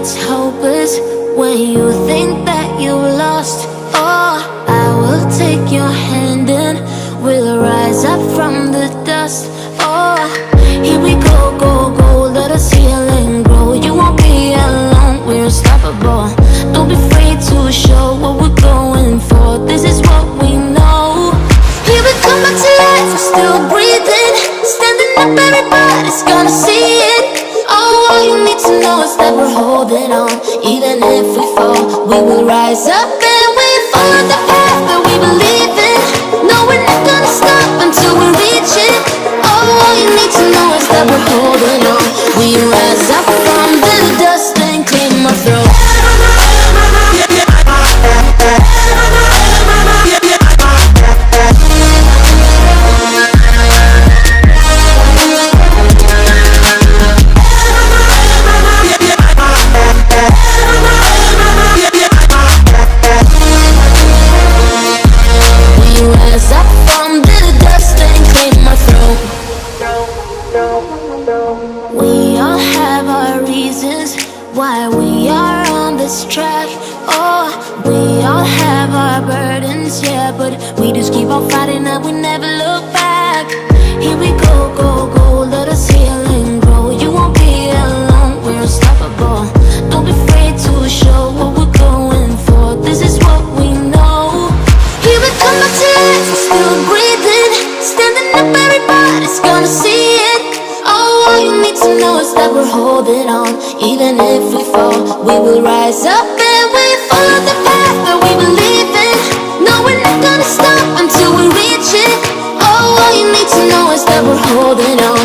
it's hopeless when you think that you lost. Oh, I will take your hand and we'll rise up from the dust. Oh, here we go, go, go, let us heal and grow. You won't be alone, we're unstoppable. Don't be afraid to show what we're going for. This is what we know. Here we come back to life, we're still breathing. Standing up, everybody's gonna see it. Oh, all you need to know is that we're holding on. Even if we fall, we will rise up and we follow the path that we believe in. No, we're not gonna stop until we reach it. Oh, all you need to know is that we're holding on. We rise up from the dust and clear my throat. We all have our reasons why we are on this track. Oh, we all have our burdens, yeah, but we just keep on fighting and we never look back. Here we go, go, go, let us heal and grow. You won't be alone, we're unstoppable. Don't be afraid to show what we're going for. This is what we know. Here we come back to life, we're still breathing. Standing up, everybody's gonna see it. Oh, all you need to know is that we're holding on. Even if we fall, we will rise up and we follow the path that we believe in. No, we're not gonna stop until we reach it. Oh, all you need to know is that we're holding on.